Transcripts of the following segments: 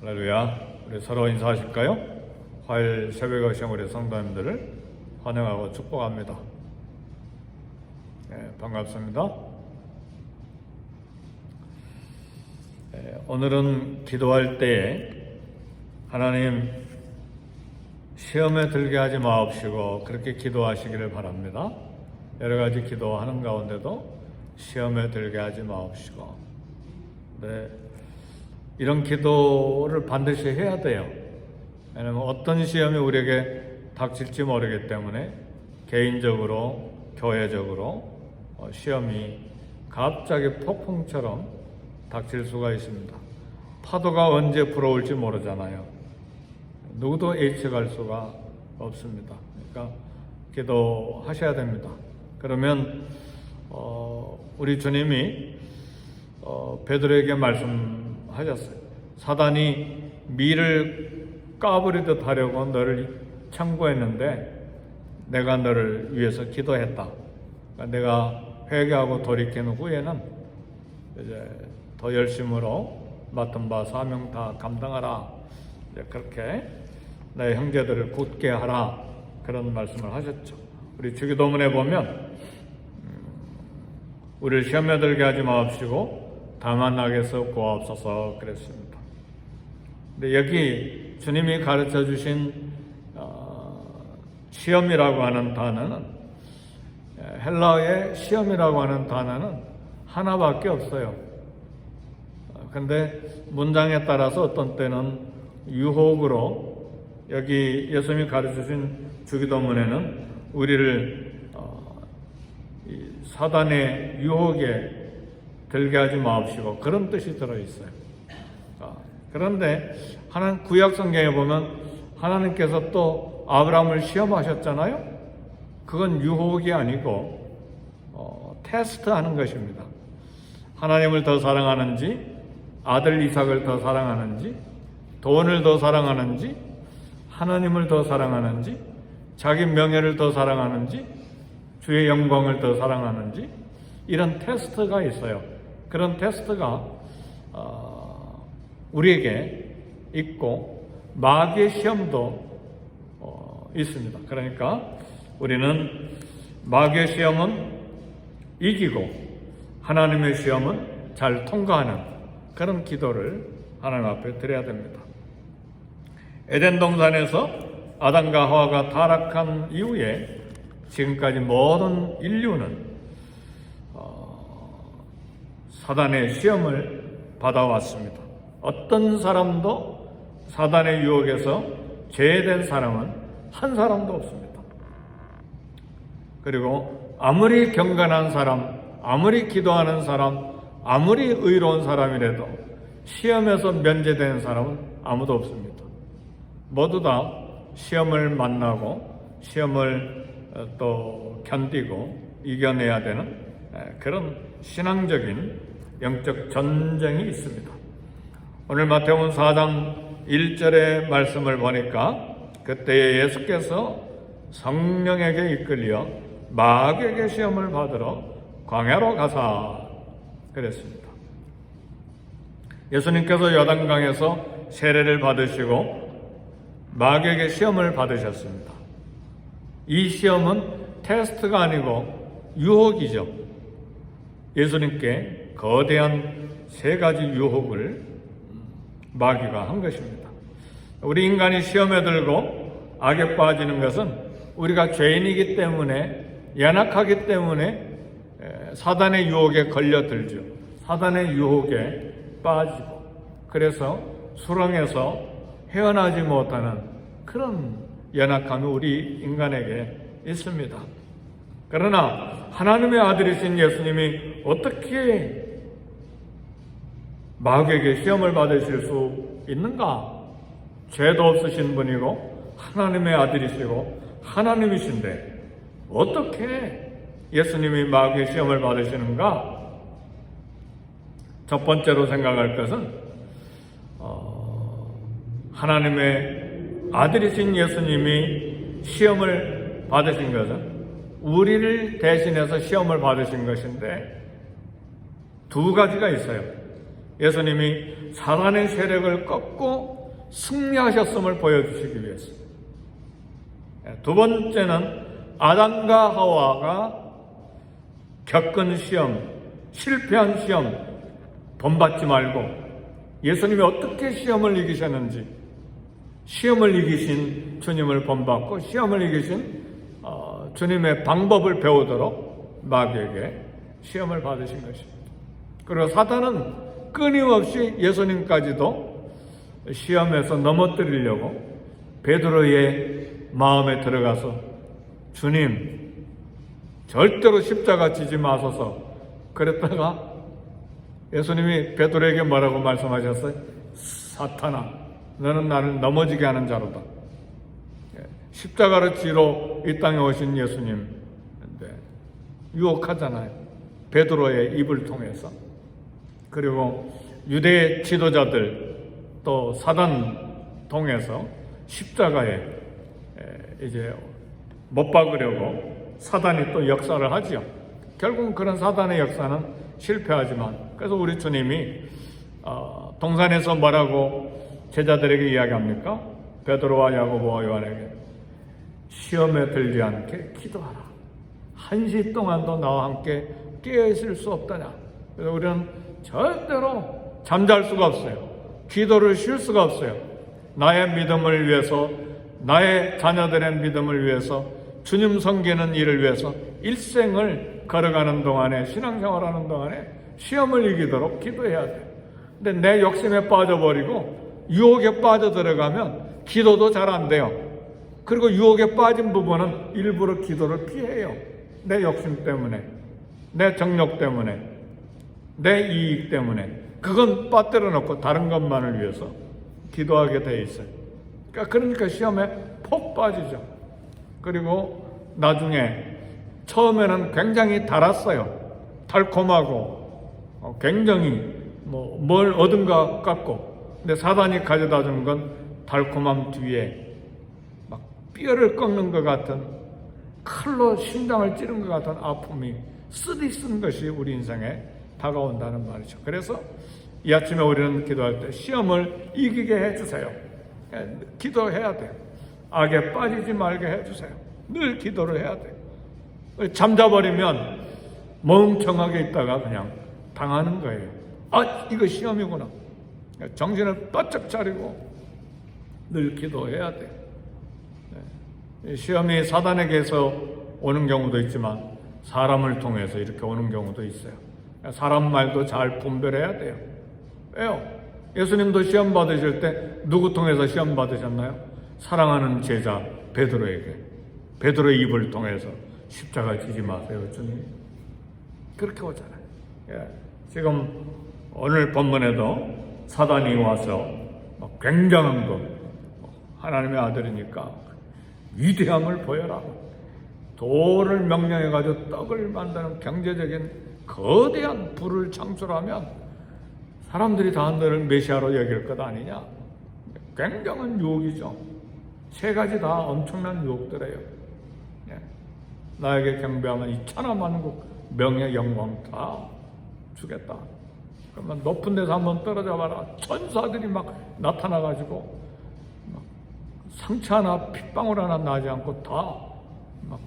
할렐루야. 우리 서로 인사하실까요? 화요일 새벽에 오신 우리 성도님들을 환영하고 축복합니다. 반갑습니다. 오늘은 기도할 때에 하나님 시험에 들게 하지 마옵시고 그렇게 기도하시기를 바랍니다. 여러 가지 기도하는 가운데도 시험에 들게 하지 마옵시고, 이런 기도를 반드시 해야 돼요. 왜냐하면 어떤 시험이 우리에게 닥칠지 모르기 때문에 개인적으로, 교회적으로 시험이 갑자기 폭풍처럼 닥칠 수가 있습니다. 파도가 언제 불어올지 모르잖아요. 누구도 예측할 수가 없습니다. 그러니까 기도하셔야 됩니다. 그러면 우리 주님이 베드로에게 말씀하셨어요. 사단이 밀을 까부리듯 하려고 너를 창고했는데 내가 너를 위해서 기도했다. 그러니까 내가 회개하고 돌이킨 후에는 이제 더 열심으로 맡은 바 사명 다 감당하라. 이제 그렇게 내 형제들을 굳게 하라. 그런 말씀을 하셨죠. 우리 주기도문에 보면 우리를 시험에 들게 하지 마옵시고 다만 악에서 구하옵소서 그랬습니다. 근데 여기 주님이 가르쳐 주신 시험이라고 하는 단어는, 헬라어의 시험이라고 하는 단어는 하나밖에 없어요. 근데 문장에 따라서 어떤 때는 유혹으로, 여기 예수님이 가르쳐 주신 주기도문에는 우리를 사단의 유혹에 들게 하지 마옵시고 그런 뜻이 들어있어요. 그런데 하나님 구약 성경에 보면 하나님께서 또 아브라함을 시험하셨잖아요. 그건 유혹이 아니고 테스트하는 것입니다. 하나님을 더 사랑하는지, 아들 이삭을 더 사랑하는지, 돈을 더 사랑하는지, 하나님을 더 사랑하는지, 자기 명예를 더 사랑하는지, 주의 영광을 더 사랑하는지, 이런 테스트가 있어요. 그런 테스트가 우리에게 있고 마귀의 시험도 있습니다. 그러니까 우리는 마귀의 시험은 이기고 하나님의 시험은 잘 통과하는 그런 기도를 하나님 앞에 드려야 됩니다. 에덴 동산에서 아담과 하와가 타락한 이후에 지금까지 모든 인류는 사단의 시험을 받아왔습니다. 어떤 사람도 사단의 유혹에서 제외된 사람은 한 사람도 없습니다. 그리고 아무리 경건한 사람, 아무리 기도하는 사람, 아무리 의로운 사람이라도 시험에서 면제된 사람은 아무도 없습니다. 모두 다 시험을 만나고 시험을 또 견디고 이겨내야 되는 그런 신앙적인 영적 전쟁이 있습니다. 오늘 마태복음 4장 1절의 말씀을 보니까 그때에 예수께서 성령에게 이끌려 마귀에게 시험을 받으러 광야로 가사 그랬습니다. 예수님께서 요단강에서 세례를 받으시고 마귀에게 시험을 받으셨습니다. 이 시험은 테스트가 아니고 유혹이죠. 예수님께 거대한 세 가지 유혹을 마귀가 한 것입니다. 우리 인간이 시험에 들고 악에 빠지는 것은 우리가 죄인이기 때문에, 연약하기 때문에 사단의 유혹에 걸려들죠. 사단의 유혹에 빠지고, 그래서 수렁에서 헤어나지 못하는 그런 연약함이 우리 인간에게 있습니다. 그러나 하나님의 아들이신 예수님이 어떻게 마귀에게 시험을 받으실 수 있는가? 죄도 없으신 분이고 하나님의 아들이시고 하나님이신데 어떻게 예수님이 마귀의 시험을 받으시는가? 첫 번째로 생각할 것은 하나님의 아들이신 예수님이 시험을 받으신 것은 우리를 대신해서 시험을 받으신 것인데 두 가지가 있어요. 예수님이 사단의 세력을 꺾고 승리하셨음을 보여주시기 위해서. 두 번째는 아담과 하와가 겪은 시험, 실패한 시험 본받지 말고 예수님이 어떻게 시험을 이기셨는지, 시험을 이기신 주님을 본받고 시험을 이기신 주님의 방법을 배우도록 마귀에게 시험을 받으신 것입니다. 그리고 사단은 끊임없이 예수님까지도 시험에서 넘어뜨리려고 베드로의 마음에 들어가서 주님 절대로 십자가 지지 마소서 그랬다가 예수님이 베드로에게 뭐라고 말씀하셨어요? 사탄아, 너는 나를 넘어지게 하는 자로다. 십자가를 지러 이 땅에 오신 예수님 유혹하잖아요. 베드로의 입을 통해서. 그리고 유대 지도자들 또 사단 통해서 십자가에 이제 못 박으려고 사단이 또 역사를 하지요. 결국은 그런 사단의 역사는 실패하지만, 그래서 우리 주님이 동산에서 뭐라고 제자들에게 이야기합니까? 베드로와 야고보와 요한에게 시험에 들지 않게 기도하라. 한시 동안도 나와 함께 깨어있을 수 없다냐. 그래서 우리는 절대로 잠잘 수가 없어요. 기도를 쉴 수가 없어요. 나의 믿음을 위해서, 나의 자녀들의 믿음을 위해서, 주님 섬기는 일을 위해서 일생을 걸어가는 동안에, 신앙생활하는 동안에 시험을 이기도록 기도해야 돼요. 근데 내 욕심에 빠져버리고 유혹에 빠져들어가면 기도도 잘 안 돼요. 그리고 유혹에 빠진 부분은 일부러 기도를 피해요. 내 욕심 때문에, 내 정욕 때문에, 내 이익 때문에. 그건 빠뜨려 놓고 다른 것만을 위해서 기도하게 돼 있어요. 그러니까 시험에 폭 빠지죠. 그리고 나중에 처음에는 굉장히 달았어요. 달콤하고 굉장히 뭘 얻은 것 같고, 근데 사단이 가져다 주는 건 달콤함 뒤에 막 뼈를 꺾는 것 같은, 칼로 심장을 찌른 것 같은 아픔이 쓰디쓴 것이 우리 인생에 다가온다는 말이죠. 그래서 이 아침에 우리는 기도할 때 시험을 이기게 해주세요. 기도해야 돼요. 악에 빠지지 말게 해주세요. 늘 기도를 해야 돼요. 잠자버리면 멍청하게 있다가 그냥 당하는 거예요. 아, 이거 시험이구나. 정신을 바짝 차리고 늘 기도해야 돼요. 시험이 사단에게서 오는 경우도 있지만 사람을 통해서 이렇게 오는 경우도 있어요. 사람 말도 잘 분별해야 돼요. 왜요? 예수님도 시험 받으실 때 누구 통해서 시험 받으셨나요? 사랑하는 제자 베드로에게, 베드로의 입을 통해서 십자가 지지 마세요 주님, 그렇게 오잖아요. 지금 오늘 본문에도 사단이 와서 굉장한 것, 하나님의 아들이니까 위대함을 보여라, 돌을 명령해가지고 떡을 만드는 경제적인 거대한 불을 창출하면 사람들이 다 너를 메시아로 여길 것 아니냐. 굉장한 유혹이죠. 세 가지 다 엄청난 유혹들이에요. 나에게 경배하면 이 천하만국 명예 영광 다 주겠다. 그러면 높은 데서 한번 떨어져 봐라. 천사들이 막 나타나가지고 막 상처 하나 핏방울 하나 나지 않고 다 막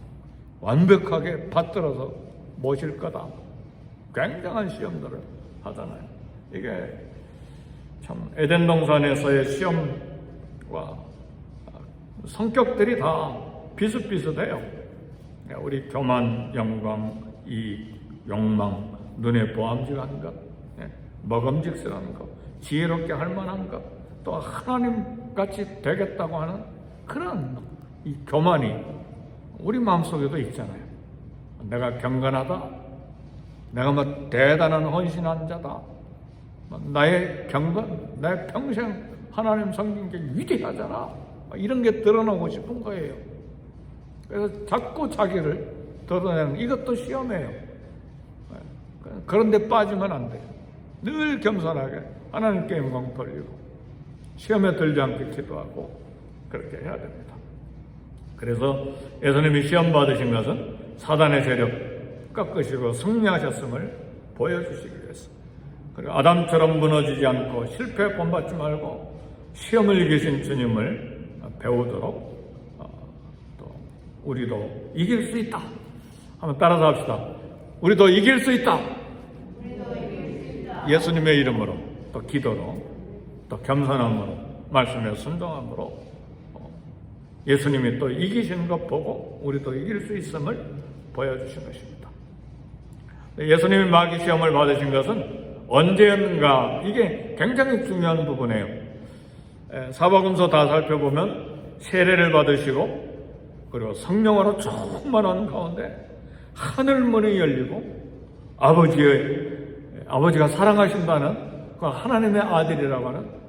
완벽하게 받들어서 모실 거다. 굉장한 시험들을 하잖아요. 이게 참 에덴 동산에서의 시험과 성격들이 다 비슷비슷해요. 우리 교만, 영광, 이익, 욕망, 눈에 보암직한 것, 먹음직스러운 것, 지혜롭게 할 만한 것, 또 하나님같이 되겠다고 하는 그런 이 교만이 우리 마음속에도 있잖아요. 내가 경건하다, 내가 뭐 대단한 헌신한 자다, 나의 경건, 나의 평생 하나님 섬긴 게 위대하잖아, 이런 게 드러나고 싶은 거예요. 그래서 자꾸 자기를 드러내는, 이것도 시험이에요. 그런데 빠지면 안 돼요. 늘 겸손하게 하나님께 영광 돌리고 시험에 들지 않게 기도하고 그렇게 해야 됩니다. 그래서 예수님이 시험 받으신 것은 사단의 세력 꺾으시고 승리하셨음을 보여주시기 위해서. 그리고 아담처럼 무너지지 않고 실패에 본받지 말고 시험을 이기신 주님을 배우도록 또 우리도 이길 수 있다. 한번 따라서 합시다. 우리도 이길 수 있다. 예수님의 이름으로 또 기도로 또 겸손함으로 말씀에 순종함으로 예수님이 또 이기시는 것 보고 우리도 이길 수 있음을 보여주신 것입니다. 예수님이 마귀 시험을 받으신 것은 언제였는가, 이게 굉장히 중요한 부분이에요. 사복음서 다 살펴보면 세례를 받으시고 그리고 성령으로 충만한 가운데 하늘 문이 열리고 아버지가 사랑하신다는 그 하나님의 아들이라고 하는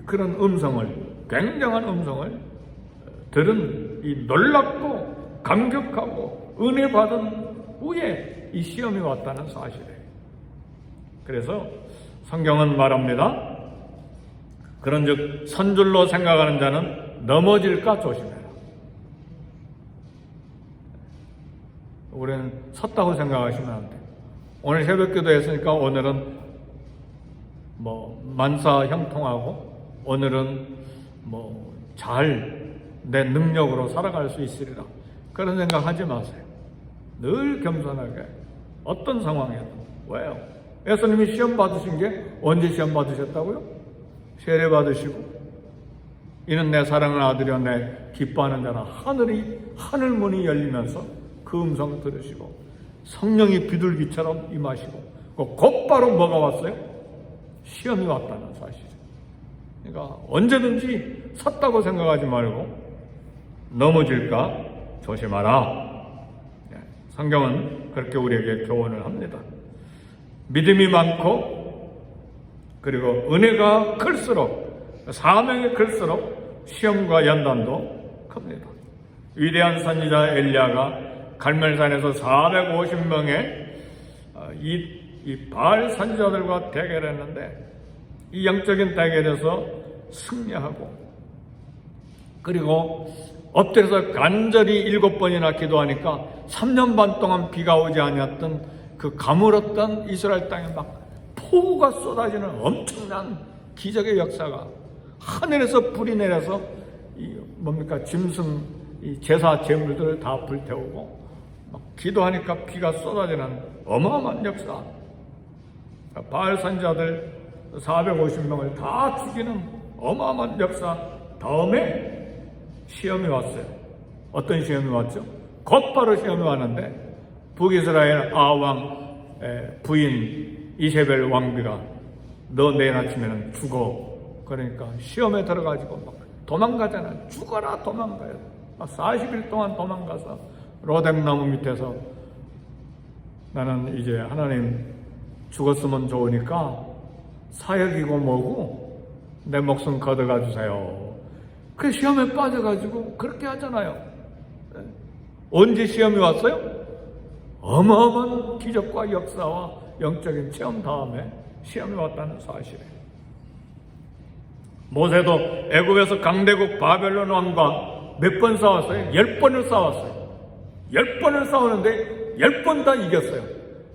그런 음성을, 굉장한 음성을 들은 이 놀랍고 감격하고 은혜 받은 후에 이 시험이 왔다는 사실이에요. 그래서 성경은 말합니다. 그런즉 선줄로 생각하는 자는 넘어질까 조심해라. 우리는 섰다고 생각하시면 안 돼요. 오늘 새벽기도 했으니까 오늘은 만사 형통하고 오늘은 잘 내 능력으로 살아갈 수 있으리라. 그런 생각하지 마세요. 늘 겸손하게 어떤 상황에도. 왜요? 예수님이 시험 받으신 게 언제 시험 받으셨다고요? 세례 받으시고 이는 내 사랑하는 아들이여 내 기뻐하는 자라 하늘 문이 열리면서 그 음성을 들으시고 성령이 비둘기처럼 임하시고 곧바로 뭐가 왔어요? 시험이 왔다는 사실이에요. 그러니까 언제든지 섰다고 생각하지 말고 넘어질까 조심하라. 성경은 그렇게 우리에게 교훈을 합니다. 믿음이 많고 그리고 은혜가 클수록, 사명이 클수록 시험과 연단도 큽니다. 위대한 선지자 엘리야가 갈멜산에서 450명의 이 바알 선지자들과 대결했는데 이 영적인 대결에서 승리하고 그리고 엎드려서 간절히 7번이나 기도하니까 3년 반 동안 비가 오지 아니었던 그 가물었던 이스라엘 땅에 막 폭우가 쏟아지는 엄청난 기적의 역사가 하늘에서 불이 내려서 짐승 제사 제물들을 다 불태우고 막 기도하니까 비가 쏟아지는 어마어마한 역사. 바알 선지자들 450명을 다 죽이는 어마어마한 역사 다음에 시험이 왔어요. 어떤 시험이 왔죠? 곧바로 시험이 왔는데 북이스라엘 아왕 부인 이세벨 왕비가 너 내일 아침에는 죽어. 그러니까 시험에 들어가지고 막 도망가잖아요. 죽어라 도망가요. 막 40일 동안 도망가서 로뎀나무 밑에서 나는 이제 하나님 죽었으면 좋으니까 사역이고 뭐고 내 목숨 걷어가 주세요. 그 시험에 빠져가지고 그렇게 하잖아요. 언제 시험이 왔어요? 어마어마한 기적과 역사와 영적인 체험 다음에 시험이 왔다는 사실이에요. 모세도 애굽에서 강대국 바벨론 왕과 몇 번 싸웠어요? 10번을 싸웠어요. 10번을 싸우는데 10번 다 이겼어요.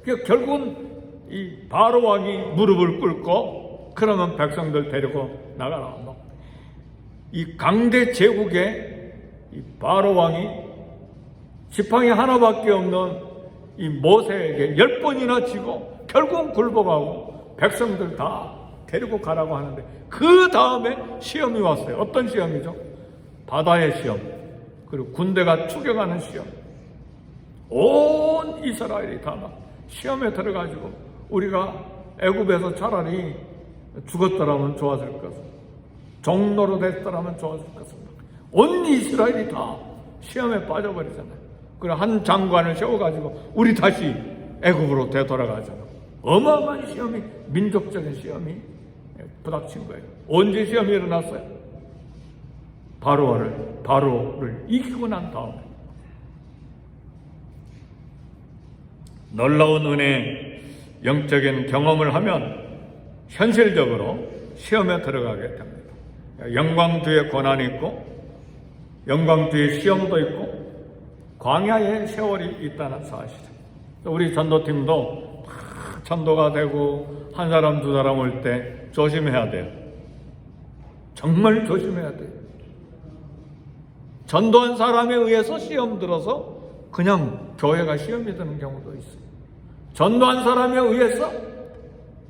그러니까 결국은 이 바로 왕이 무릎을 꿇고 그러면 백성들 데리고 나가라. 이 강대 제국의 이 바로 왕이 지팡이 하나밖에 없는 이 모세에게 10번이나 지고 결국은 굴복하고 백성들 다 데리고 가라고 하는데 그 다음에 시험이 왔어요. 어떤 시험이죠? 바다의 시험, 그리고 군대가 추격하는 시험. 온 이스라엘이 다 막 시험에 들어가지고 우리가 애굽에서 차라리 죽었더라면 좋았을 것을, 종로로 됐더라면 좋았을 것을. 온 이스라엘이 다 시험에 빠져버리잖아요. 그리고 한 장관을 세워가지고 우리 다시 애굽으로 되돌아가잖아요. 어마어마한 시험이, 민족적인 시험이 부닥친 거예요. 언제 시험이 일어났어요? 바로를 이기고 난 다음에. 놀라운 은혜, 영적인 경험을 하면 현실적으로 시험에 들어가게 됩니다. 영광 뒤에 고난이 있고 영광 뒤에 시험도 있고 광야의 세월이 있다는 사실. 우리 전도팀도 전도가 되고 한 사람 두 사람 올 때 조심해야 돼요. 정말 조심해야 돼요. 전도한 사람에 의해서 시험 들어서 그냥 교회가 시험이 되는 경우도 있어요. 전도한 사람에 의해서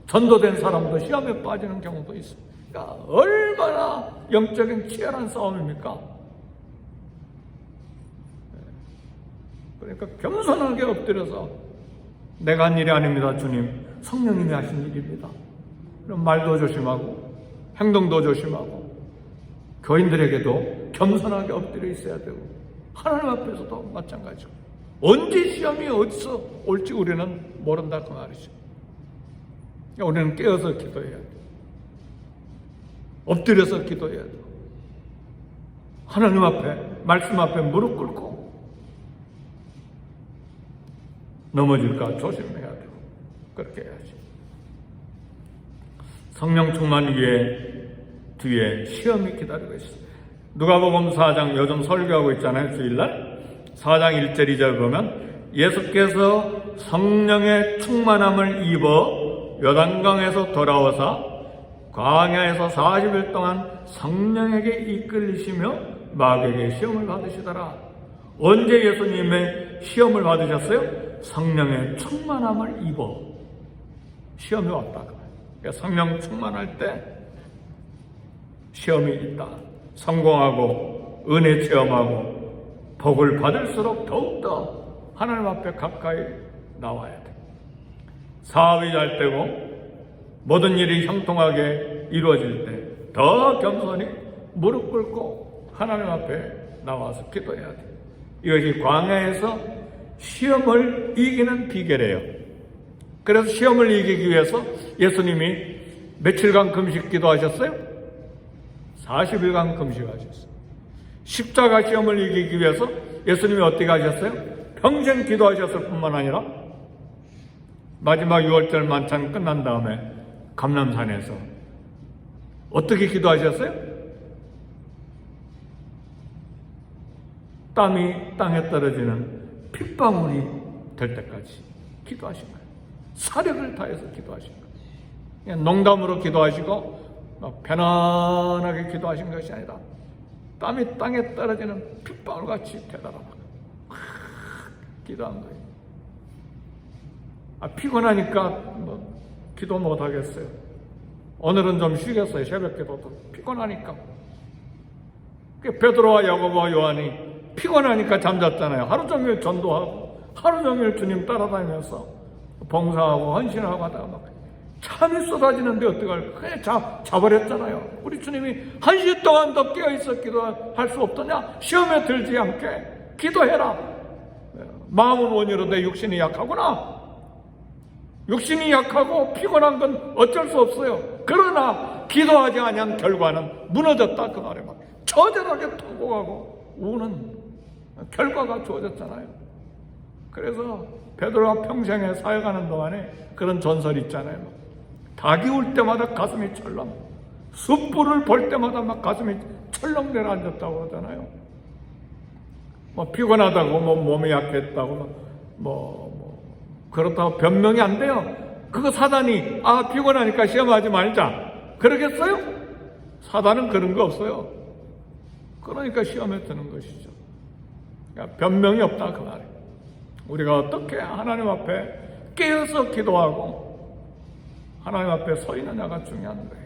전도된 사람도 시험에 빠지는 경우도 있어요. 그러니까 얼마나 영적인 치열한 싸움입니까? 그러니까 겸손하게 엎드려서 내가 한 일이 아닙니다, 주님. 성령님이 하신 일입니다. 그럼 말도 조심하고 행동도 조심하고 교인들에게도 겸손하게 엎드려 있어야 되고 하나님 앞에서도 마찬가지고 언제 시험이 어디서 올지 우리는 모른다 그 말이죠. 그러니까 우리는 깨어서 기도해야 돼. 엎드려서 기도해야 돼. 하나님 앞에 말씀 앞에 무릎 꿇고 넘어질까 조심해야 되고 그렇게 해야지. 성령 충만 위에 뒤에 시험이 기다리고 있어요. 누가복음 4장 요즘 설교하고 있잖아요. 주일날 4장 1절 2절 보면 예수께서 성령의 충만함을 입어 요단강에서 돌아오사 광야에서 40일 동안 성령에게 이끌리시며 마귀에게 시험을 받으시더라. 언제 예수님의 시험을 받으셨어요? 성령의 충만함을 입어 시험이 왔다. 그러니까 성령 충만할 때 시험이 있다. 성공하고 은혜 체험하고 복을 받을수록 더욱더 하나님 앞에 가까이 나와야 돼. 사업이 잘 되고 모든 일이 형통하게 이루어질 때 더 겸손히 무릎 꿇고 하나님 앞에 나와서 기도해야 돼. 이것이 광야에서 시험을 이기는 비결이에요. 그래서 시험을 이기기 위해서 예수님이 며칠간 금식 기도하셨어요? 40일간 금식하셨어요. 십자가 시험을 이기기 위해서 예수님이 어떻게 하셨어요? 평생 기도하셨을 뿐만 아니라 마지막 6월절 만찬 끝난 다음에 감람산에서 어떻게 기도하셨어요? 땀이 땅에 떨어지는 핏방울이 될 때까지 기도하신 거예요. 사력을 다해서 기도하신 거예요. 그냥 농담으로 기도하시고 편안하게 기도하신 것이 아니라 땀이 땅에 떨어지는 핏방울같이 대단하고 기도한 거예요. 피곤하니까 기도 못하겠어요. 오늘은 좀 쉬겠어요. 새벽 기도도 피곤하니까. 베드로와 야고보와 요한이 피곤하니까 잠잤잖아요. 하루 종일 전도하고 하루 종일 주님 따라다니면서 봉사하고 헌신하고 하다가 막 잠이 쏟아지는데 어떡할까? 그냥 자버렸잖아요. 우리 주님이 1시 동안 더 깨어있어 기도할 수 없더냐? 시험에 들지 않게 기도해라. 마음은 원이로되 육신이 약하구나. 육신이 약하고 피곤한 건 어쩔 수 없어요. 그러나 기도하지 않은 결과는 무너졌다 그 말에 막 처절하게 통곡하고 우는 결과가 주어졌잖아요. 그래서 베드로가 평생에 사역하는 동안에 그런 전설이 있잖아요. 닭이 울 때마다 가슴이 철렁, 숯불을 볼 때마다 막 가슴이 철렁 내려앉았다고 그러잖아요. 피곤하다고 몸이 약했다고 그렇다고 변명이 안 돼요. 그거 사단이 피곤하니까 시험하지 말자 그러겠어요? 사단은 그런 거 없어요. 그러니까 시험에 드는 것이죠. 그러니까 변명이 없다 그 말이에요. 우리가 어떻게 하나님 앞에 깨어서 기도하고 하나님 앞에 서 있느냐가 중요한 거예요.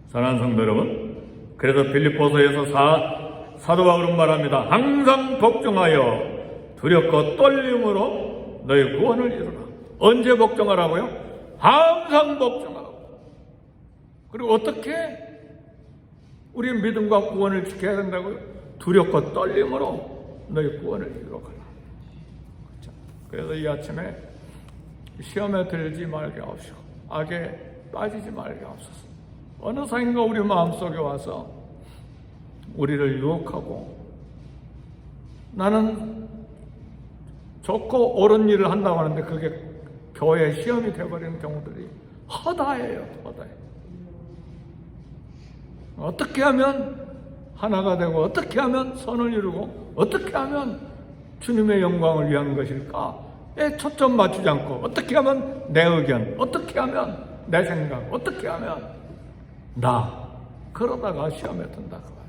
사랑하는 성도 여러분, 그래서 빌립보서에서 사도 바울은 말합니다. 항상 복종하여 두렵고 떨림으로 너희 구원을 이루라. 언제 복종하라고요? 항상 복종하고. 그리고 어떻게 우리 믿음과 구원을 지켜야 된다고요? 두렵고 떨림으로 너희 구원을 이루어가라. 그래서 이 아침에 시험에 들지 말게 하옵시고 악에 빠지지 말게 하옵소서. 어느 상인가 우리 마음속에 와서 우리를 유혹하고 나는 좋고 옳은 일을 한다고 하는데 그게 교회의 시험이 되어버리는 경우들이 허다해요. 허다해. 어떻게 하면 하나가 되고 어떻게 하면 선을 이루고 어떻게 하면 주님의 영광을 위한 것일까? 초점 맞추지 않고 어떻게 하면 내 의견, 어떻게 하면 내 생각, 어떻게 하면 나 그러다가 시험에 든다 그 말.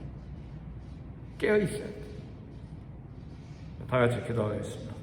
깨어 있어야 돼. 다 같이 기도하겠습니다.